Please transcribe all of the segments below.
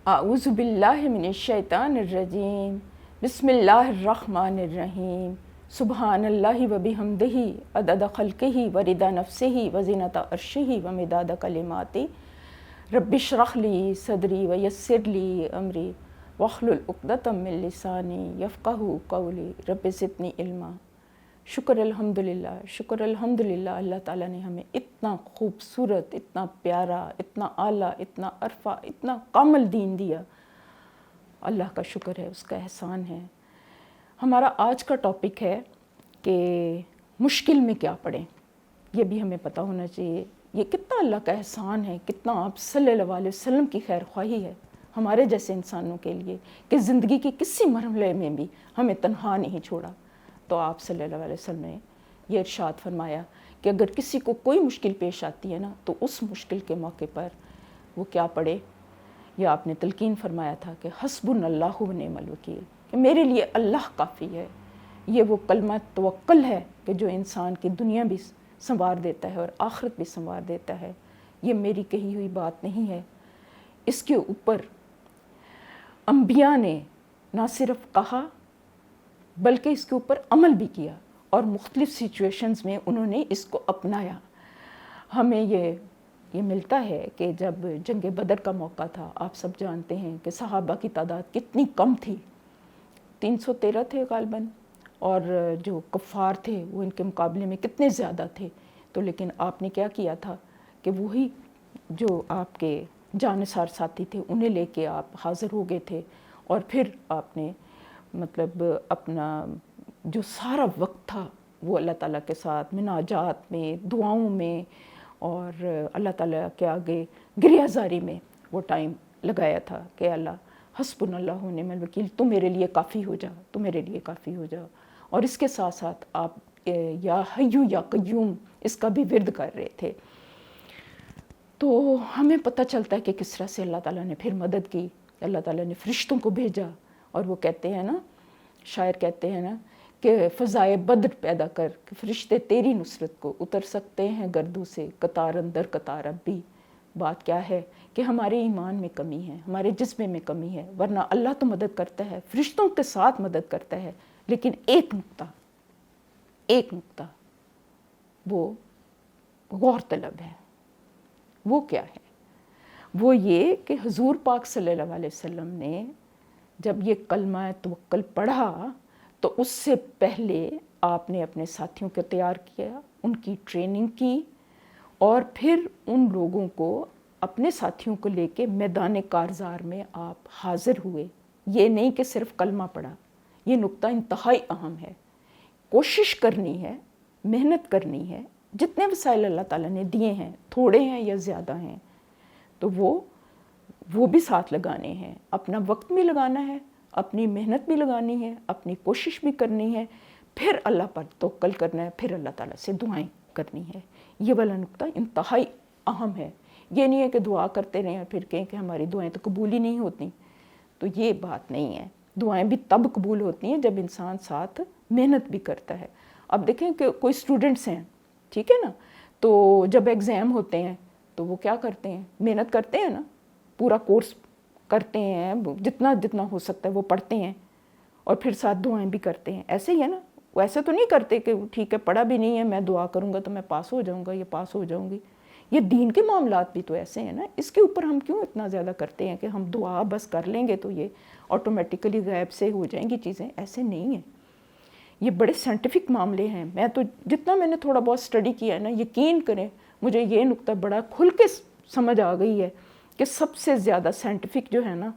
اعوذ باللہ من الشیطان الرجیم بسم اللہ الرحمن الرحیم سبحان اللہ و بحمدہ عدد خلقہ و رضا نفسہ و زینت عرشہ و مداد کلماتہ رب اشرح لی صدری و یسر لی امری واحلل عقدۃ من لسانی یفقہوا قولی رب زدنی علما۔ شکر الحمدللہ اللہ تعالیٰ نے ہمیں اتنا خوبصورت، اتنا پیارا، اتنا اعلیٰ، اتنا عرفہ، اتنا کامل دین دیا۔ اللہ کا شکر ہے، اس کا احسان ہے۔ ہمارا آج کا ٹاپک ہے کہ مشکل میں کیا پڑھیں، یہ بھی ہمیں پتہ ہونا چاہیے۔ یہ کتنا اللہ کا احسان ہے، کتنا آپ صلی اللہ علیہ وسلم کی خیر خواہی ہے ہمارے جیسے انسانوں کے لیے کہ زندگی کے کسی مرحلے میں بھی ہمیں تنہا نہیں چھوڑا۔ تو آپ صلی اللہ علیہ وسلم نے یہ ارشاد فرمایا کہ اگر کسی کو کوئی مشکل پیش آتی ہے نا تو اس مشکل کے موقع پر وہ کیا پڑھے، یا آپ نے تلقین فرمایا تھا کہ حسبنا اللہ و نعم الوکیل، کہ میرے لیے اللہ کافی ہے۔ یہ وہ کلمہ توکل ہے کہ جو انسان کی دنیا بھی سنوار دیتا ہے اور آخرت بھی سنوار دیتا ہے۔ یہ میری کہی ہوئی بات نہیں ہے، اس کے اوپر انبیاء نے نہ صرف کہا بلکہ اس کے اوپر عمل بھی کیا، اور مختلف سچویشنز میں انہوں نے اس کو اپنایا۔ ہمیں یہ ملتا ہے کہ جب جنگ بدر کا موقع تھا، آپ سب جانتے ہیں کہ صحابہ کی تعداد کتنی کم تھی، 313 تھے غالباً، اور جو کفار تھے وہ ان کے مقابلے میں کتنے زیادہ تھے۔ تو لیکن آپ نے کیا کیا تھا کہ وہی جو آپ کے جانثار ساتھی تھے انہیں لے کے آپ حاضر ہو گئے تھے، اور پھر آپ نے مطلب اپنا جو سارا وقت تھا وہ اللہ تعالیٰ کے ساتھ مناجات میں، دعاؤں میں، اور اللہ تعالیٰ کے آگے گریہ زاری میں وہ ٹائم لگایا تھا کہ اللہ حسبنا اللہ و نعم الوکیل، تو میرے لیے کافی ہو جا، تو میرے لیے کافی ہو جا۔ اور اس کے ساتھ ساتھ آپ یا حیو یا قیوم اس کا بھی ورد کر رہے تھے۔ تو ہمیں پتہ چلتا ہے کہ کس طرح سے اللہ تعالیٰ نے پھر مدد کی۔ اللہ تعالیٰ نے فرشتوں کو بھیجا، اور وہ کہتے ہیں نا، شاعر کہتے ہیں نا کہ فضائے بدر پیدا کر کہ فرشتے تیری نصرت کو اتر سکتے ہیں گردوں سے قطار اندر قطار اب بھی۔ بات کیا ہے کہ ہمارے ایمان میں کمی ہے، ہمارے جذبے میں کمی ہے، ورنہ اللہ تو مدد کرتا ہے، فرشتوں کے ساتھ مدد کرتا ہے، لیکن ایک نقطہ وہ غور طلب ہے۔ وہ کیا ہے؟ وہ یہ کہ حضور پاک صلی اللہ علیہ وسلم نے جب یہ کلمہ توکل پڑھا تو اس سے پہلے آپ نے اپنے ساتھیوں کو تیار کیا، ان کی ٹریننگ کی، اور پھر ان لوگوں کو اپنے ساتھیوں کو لے کے میدان کارزار میں آپ حاضر ہوئے۔ یہ نہیں کہ صرف کلمہ پڑھا، یہ نقطہ انتہائی اہم ہے۔ کوشش کرنی ہے، محنت کرنی ہے، جتنے وسائل اللہ تعالیٰ نے دیے ہیں، تھوڑے ہیں یا زیادہ ہیں، تو وہ بھی ساتھ لگانے ہیں، اپنا وقت بھی لگانا ہے، اپنی محنت بھی لگانی ہے، اپنی کوشش بھی کرنی ہے، پھر اللہ پر توکل کرنا ہے، پھر اللہ تعالیٰ سے دعائیں کرنی ہے۔ یہ والا نقطہ انتہائی اہم ہے۔ یہ نہیں ہے کہ دعا کرتے رہیں اور پھر کہیں کہ ہماری دعائیں تو قبول ہی نہیں ہوتی، تو یہ بات نہیں ہے۔ دعائیں بھی تب قبول ہوتی ہیں جب انسان ساتھ محنت بھی کرتا ہے۔ اب دیکھیں کہ کوئی اسٹوڈنٹس ہیں، ٹھیک ہے نا، تو جب ایگزام ہوتے ہیں تو وہ کیا کرتے ہیں؟ محنت کرتے ہیں نا، پورا کورس کرتے ہیں، جتنا ہو سکتا ہے وہ پڑھتے ہیں، اور پھر ساتھ دعائیں بھی کرتے ہیں۔ ایسے ہی ہے نا، وہ ایسے تو نہیں کرتے کہ ٹھیک ہے پڑھا بھی نہیں ہے، میں دعا کروں گا تو میں پاس ہو جاؤں گا یا پاس ہو جاؤں گی۔ یہ دین کے معاملات بھی تو ایسے ہیں نا، اس کے اوپر ہم کیوں اتنا زیادہ کرتے ہیں کہ ہم دعا بس کر لیں گے تو یہ آٹومیٹیکلی غیب سے ہو جائیں گی چیزیں؟ ایسے نہیں ہیں، یہ بڑے سائنٹیفک معاملے ہیں۔ میں نے تھوڑا بہت اسٹڈی کیا ہے نا، یقین کریں مجھے یہ نقطہ بڑا کھل کے سمجھ آ گئی ہے کہ سب سے زیادہ سائنٹیفک جو ہے نا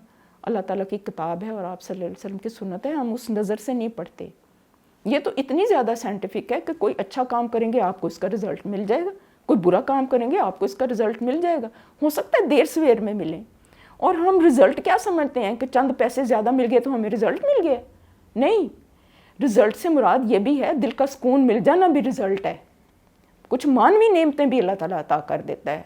اللہ تعالیٰ کی کتاب ہے اور آپ صلی اللہ علیہ وسلم کی سنت ہے، ہم اس نظر سے نہیں پڑھتے۔ یہ تو اتنی زیادہ سائنٹیفک ہے کہ کوئی اچھا کام کریں گے آپ کو اس کا رزلٹ مل جائے گا، کوئی برا کام کریں گے آپ کو اس کا رزلٹ مل جائے گا، ہو سکتا ہے دیر سویر میں ملیں۔ اور ہم رزلٹ کیا سمجھتے ہیں کہ چند پیسے زیادہ مل گئے تو ہمیں رزلٹ مل گیا؟ نہیں، رزلٹ سے مراد یہ بھی ہے دل کا سکون مل جانا بھی رزلٹ ہے۔ کچھ مانوی نعمتیں بھی اللہ تعالیٰ عطا کر دیتا ہے،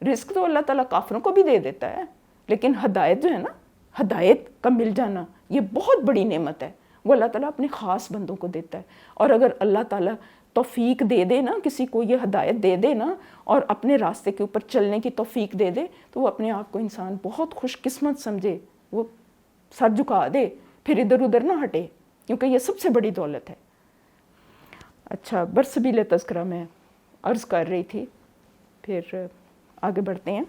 رزق تو اللہ تعالیٰ کافروں کو بھی دے دیتا ہے، لیکن ہدایت جو ہے نا، ہدایت کا مل جانا یہ بہت بڑی نعمت ہے، وہ اللہ تعالیٰ اپنے خاص بندوں کو دیتا ہے۔ اور اگر اللہ تعالیٰ توفیق دے دے نا کسی کو، یہ ہدایت دے دے نا اور اپنے راستے کے اوپر چلنے کی توفیق دے دے، تو وہ اپنے آپ کو انسان بہت خوش قسمت سمجھے، وہ سر جھکا دے، پھر ادھر ادھر نہ ہٹے، کیونکہ یہ سب سے بڑی دولت ہے۔ اچھا، برسبیل تذکرہ میں عرض کر رہی تھی، پھر آگے بڑھتے ہیں۔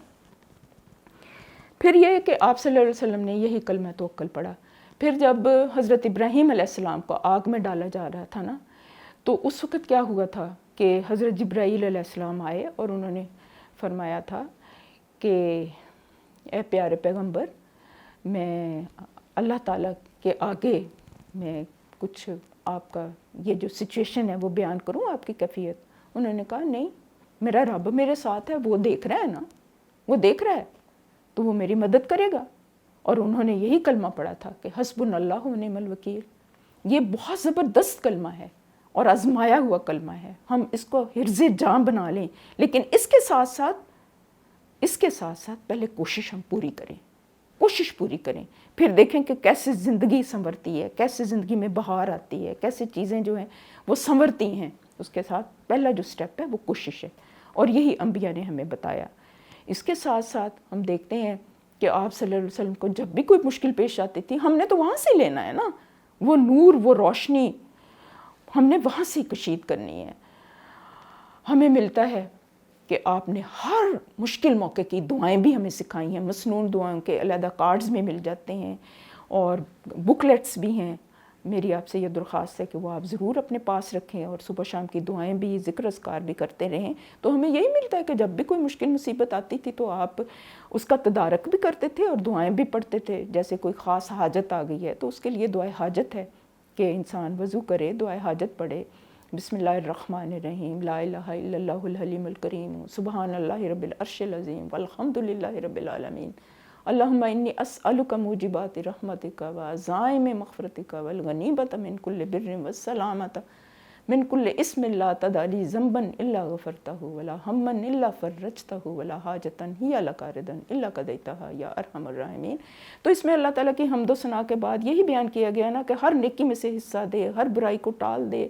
پھر یہ کہ آپ صلی اللہ علیہ وسلم نے یہی کلمہ توکل پڑھا۔ پھر جب حضرت ابراہیم علیہ السلام کو آگ میں ڈالا جا رہا تھا نا، تو اس وقت کیا ہوا تھا کہ حضرت جبرائیل علیہ السلام آئے اور انہوں نے فرمایا تھا کہ اے پیارے پیغمبر، میں اللہ تعالیٰ کے آگے میں کچھ آپ کا یہ جو سچویشن ہے وہ بیان کروں، آپ کی کیفیت۔ انہوں نے کہا نہیں، میرا رب میرے ساتھ ہے، وہ دیکھ رہا ہے نا، وہ دیکھ رہا ہے تو وہ میری مدد کرے گا۔ اور انہوں نے یہی کلمہ پڑھا تھا کہ حسبنا اللہ و نعم الوکیل۔ یہ بہت زبردست کلمہ ہے اور آزمایا ہوا کلمہ ہے، ہم اس کو حرز جاں بنا لیں، لیکن اس کے ساتھ ساتھ پہلے کوشش ہم پوری کریں، کوشش پوری کریں، پھر دیکھیں کہ کیسے زندگی سنورتی ہے، کیسے زندگی میں بہار آتی ہے، کیسے چیزیں جو ہیں وہ سنورتی ہیں۔ اس کے ساتھ پہلا جو سٹیپ ہے وہ کوشش ہے، اور یہی انبیاء نے ہمیں بتایا۔ اس کے ساتھ ساتھ ہم دیکھتے ہیں کہ آپ صلی اللہ علیہ وسلم کو جب بھی کوئی مشکل پیش آتی تھی، ہم نے تو وہاں سے لینا ہے نا، وہ نور، وہ روشنی ہم نے وہاں سے کشید کرنی ہے۔ ہمیں ملتا ہے کہ آپ نے ہر مشکل موقع کی دعائیں بھی ہمیں سکھائی ہیں، مسنون دعاؤں کے علیحدہ کارڈز میں مل جاتے ہیں اور بکلیٹس بھی ہیں۔ میری آپ سے یہ درخواست ہے کہ وہ آپ ضرور اپنے پاس رکھیں اور صبح شام کی دعائیں بھی، ذکر اذکار بھی کرتے رہیں، تو ہمیں یہی ملتا ہے کہ جب بھی کوئی مشکل مصیبت آتی تھی تو آپ اس کا تدارک بھی کرتے تھے اور دعائیں بھی پڑھتے تھے۔ جیسے کوئی خاص حاجت آ گئی ہے تو اس کے لیے دعائے حاجت ہے کہ انسان وضو کرے، دعائے حاجت پڑھے، بسم اللہ الرحمن الرحیم، لا الہ الا اللہ الحلیم الکریم، سبحان اللہ رب العرش العظیم، والحمد للہ رب العالمین، اللہم انی اسألک موجبات رحمتک وعزائم مغفرتک والغنیمۃ من کل بر والسلامۃ من کل اسم لا تدع لی ذنبا الا غفرتہ ولا ہما الا فرجتہ ولا حاجۃ ہی لک رضا الا قضیتہا یا ارحم الراحمین۔ تو اس میں اللہ تعالیٰ کی حمد و ثنا کے بعد یہی بیان کیا گیا نا کہ ہر نیکی میں سے حصہ دے، ہر برائی کو ٹال دے،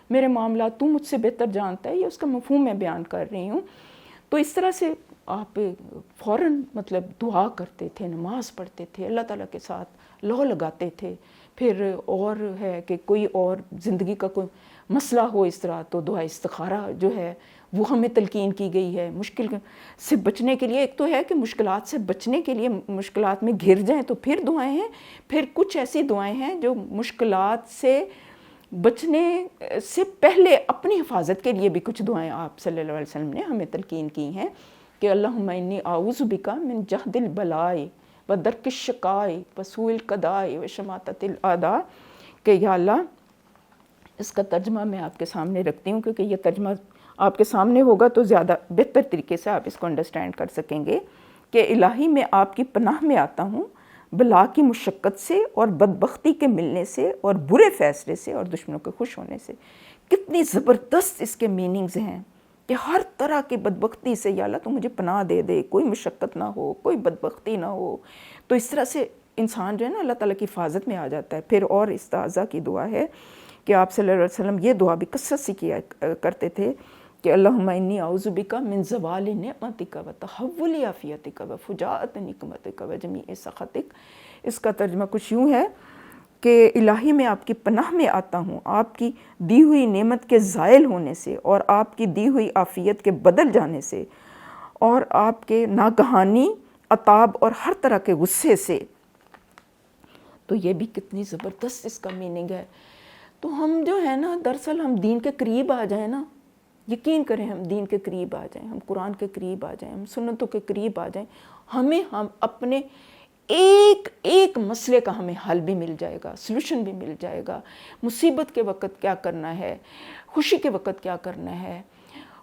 میرے معاملات تو مجھ سے بہتر جانتا ہے۔ یہ اس کا مفہوم میں بیان کر رہی ہوں۔ تو اس طرح سے آپ فوراً مطلب دعا کرتے تھے، نماز پڑھتے تھے، اللہ تعالیٰ کے ساتھ لو لگاتے تھے۔ پھر اور ہے کہ کوئی اور زندگی کا کوئی مسئلہ ہو اس طرح تو دعا استخارہ جو ہے وہ ہمیں تلقین کی گئی ہے۔ مشکل سے بچنے کے لیے، ایک تو ہے کہ مشکلات سے بچنے کے لیے مشکلات میں گھر جائیں تو پھر دعائیں ہیں، پھر کچھ ایسی دعائیں ہیں جو مشکلات سے بچنے سے پہلے اپنی حفاظت کے لیے بھی کچھ دعائیں آپ صلی اللہ علیہ وسلم نے ہمیں تلقین کی ہیں کہ اللہم انی اعوذ بک من جہد البلاء و درک الشقاء و سوء القضاء و شماتۃ الاعداء، کہ یا اللہ، اس کا ترجمہ میں آپ کے سامنے رکھتی ہوں کیونکہ یہ ترجمہ آپ کے سامنے ہوگا تو زیادہ بہتر طریقے سے آپ اس کو انڈرسٹینڈ کر سکیں گے کہ الہی میں آپ کی پناہ میں آتا ہوں بلا کی مشقت سے اور بدبختی کے ملنے سے اور برے فیصلے سے اور دشمنوں کے خوش ہونے سے۔ کتنی زبردست اس کے میننگز ہیں کہ ہر طرح کی بدبختی سے یا اللہ تو مجھے پناہ دے دے، کوئی مشقت نہ ہو، کوئی بدبختی نہ ہو۔ تو اس طرح سے انسان جو ہے نا اللہ تعالیٰ کی حفاظت میں آ جاتا ہے۔ پھر اور استعاذہ کی دعا ہے کہ آپ صلی اللہ علیہ وسلم یہ دعا بھی کثرت سے کیا کرتے تھے کہ اللہم انی اعوذ بک من زوال نعمتک و تحول عافیتک و فجاءۃ نقمتک و جمیع سخطک۔ اس کا ترجمہ کچھ یوں ہے کہ الہی میں آپ کی پناہ میں آتا ہوں آپ کی دی ہوئی نعمت کے زائل ہونے سے اور آپ کی دی ہوئی عافیت کے بدل جانے سے اور آپ کے ناگہانی عطاب اور ہر طرح کے غصے سے۔ تو یہ بھی کتنی زبردست اس کا میننگ ہے۔ تو ہم جو ہے نا دراصل ہم دین کے قریب آ جائیں نا، یقین کریں ہم دین کے قریب آ جائیں، ہم قرآن کے قریب آ جائیں، ہم سنتوں کے قریب آ جائیں، ہم اپنے ایک مسئلے کا ہمیں حل بھی مل جائے گا، سلوشن بھی مل جائے گا۔ مصیبت کے وقت کیا کرنا ہے، خوشی کے وقت کیا کرنا ہے،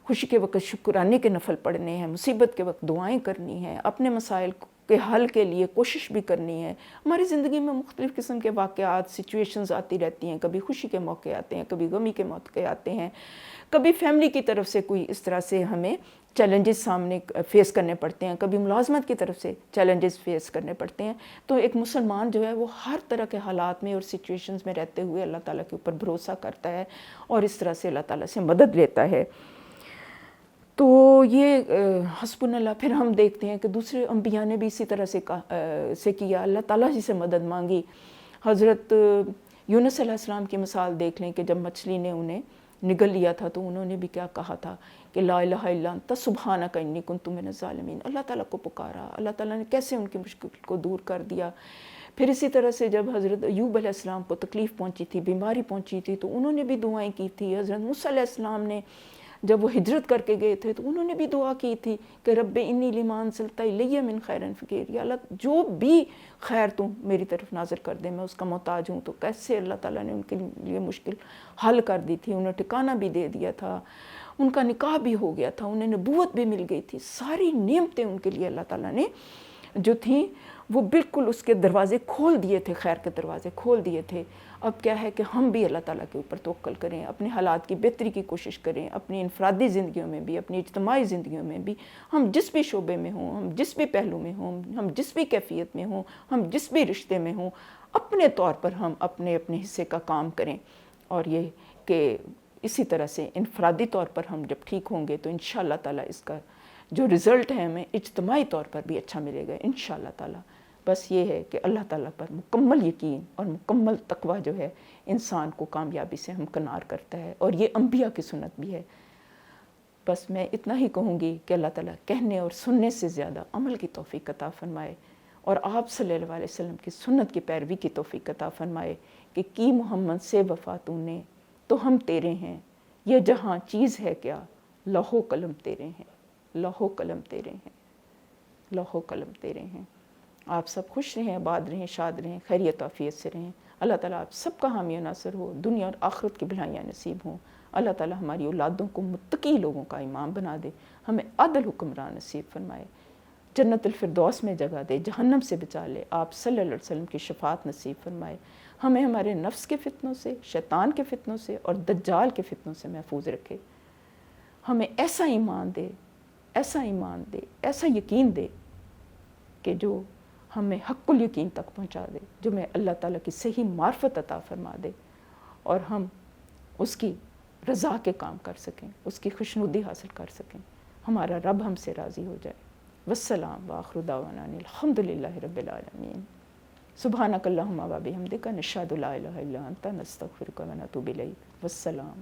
خوشی کے وقت شکرانے کے نفل پڑھنے ہیں، مصیبت کے وقت دعائیں کرنی ہیں، اپنے مسائل کے حل کے لیے کوشش بھی کرنی ہے۔ ہماری زندگی میں مختلف قسم کے واقعات، سچویشنز آتی رہتی ہیں، کبھی خوشی کے موقع آتے ہیں، کبھی غمی کے موقع آتے ہیں، کبھی فیملی کی طرف سے کوئی اس طرح سے ہمیں چیلنجز سامنے فیس کرنے پڑتے ہیں، کبھی ملازمت کی طرف سے چیلنجز فیس کرنے پڑتے ہیں، تو ایک مسلمان جو ہے وہ ہر طرح کے حالات میں اور سچویشنز میں رہتے ہوئے اللہ تعالیٰ کے اوپر بھروسہ کرتا ہے اور اس طرح سے اللہ تعالیٰ سے مدد لیتا ہے۔ تو یہ حسبنا اللہ، پھر ہم دیکھتے ہیں کہ دوسرے انبیاء نے بھی اسی طرح سے کیا، اللہ تعالیٰ ہی سے مدد مانگی۔ حضرت یونس علیہ السلام کی مثال دیکھ لیں کہ جب مچھلی نے انہیں نگل لیا تھا تو انہوں نے بھی کیا کہا تھا کہ لا الہ الا انت سبحانک انی کنت من الظالمین، اللہ تعالیٰ کو پکارا، اللہ تعالیٰ نے کیسے ان کی مشکل کو دور کر دیا۔ پھر اسی طرح سے جب حضرت ایوب علیہ السلام کو تکلیف پہنچی تھی، بیماری پہنچی تھی، تو انہوں نے بھی دعائیں کی تھی۔ حضرت موسیٰ علیہ السلام نے جب وہ ہجرت کر کے گئے تھے تو انہوں نے بھی دعا کی تھی کہ رب انی لما انزلت الی من خیر فقیر، یا اللہ جو بھی خیر تم میری طرف نازل کر دے میں اس کا محتاج ہوں۔ تو کیسے اللہ تعالیٰ نے ان کے لیے مشکل حل کر دی تھی، انہیں ٹھکانہ بھی دے دیا تھا، ان کا نکاح بھی ہو گیا تھا، انہیں نبوت بھی مل گئی تھی، ساری نعمتیں ان کے لیے اللہ تعالیٰ نے جو تھیں وہ بالکل اس کے دروازے کھول دیے تھے، خیر کے دروازے کھول دیے تھے۔ اب کیا ہے کہ ہم بھی اللہ تعالیٰ کے اوپر توکل کریں، اپنے حالات کی بہتری کی کوشش کریں، اپنی انفرادی زندگیوں میں بھی، اپنی اجتماعی زندگیوں میں بھی، ہم جس بھی شعبے میں ہوں، ہم جس بھی پہلو میں ہوں، ہم جس بھی کیفیت میں ہوں، ہم جس بھی رشتے میں ہوں، اپنے طور پر ہم اپنے حصے کا کام کریں۔ اور یہ کہ اسی طرح سے انفرادی طور پر ہم جب ٹھیک ہوں گے تو انشاءاللہ تعالیٰ اس کا جو رزلٹ ہے ہمیں اجتماعی طور پر بھی اچھا ملے گا انشاءاللہ تعالیٰ۔ بس یہ ہے کہ اللہ تعالیٰ پر مکمل یقین اور مکمل تقویٰ جو ہے انسان کو کامیابی سے ہمکنار کرتا ہے، اور یہ انبیاء کی سنت بھی ہے۔ بس میں اتنا ہی کہوں گی کہ اللہ تعالیٰ کہنے اور سننے سے زیادہ عمل کی توفیق عطا فرمائے، اور آپ صلی اللہ علیہ وسلم کی سنت کی پیروی کی توفیق عطا فرمائے کہ کی محمد سے وفا تو نے تو ہم تیرے ہیں، یہ جہاں چیز ہے کیا، لوح و قلم تیرے ہیں، لوح و قلم تیرے ہیں، لوح و قلم تیرے ہیں۔ آپ سب خوش رہیں، آباد رہیں، شاد رہیں، خیریت عافیت سے رہیں۔ اللہ تعالیٰ آپ سب کا حامی و ناصر ہو، دنیا اور آخرت کی بھلائیاں نصیب ہوں۔ اللہ تعالیٰ ہماری اولادوں کو متقی لوگوں کا امام بنا دے، ہمیں عادل حکمران نصیب فرمائے، جنت الفردوس میں جگہ دے، جہنم سے بچا لے، آپ صلی اللہ علیہ وسلم کی شفاعت نصیب فرمائے، ہمیں ہمارے نفس کے فتنوں سے، شیطان کے فتنوں سے اور دجال کے فتنوں سے محفوظ رکھے، ہمیں ایسا ایمان دے، ایسا ایمان دے، ایسا یقین دے کہ جو ہمیں حق الیقین تک پہنچا دے، جو میں اللہ تعالیٰ کی صحیح معرفت عطا فرما دے، اور ہم اس کی رضا کے کام کر سکیں، اس کی خوشنودی حاصل کر سکیں، ہمارا رب ہم سے راضی ہو جائے۔ والسلام وآخر دعوانا الحمد للہ رب العالمین۔ سبحانک اللہم و بحمدک نشہد لا الہ الا انت نستغفرک و نتوب الیک۔ والسلام۔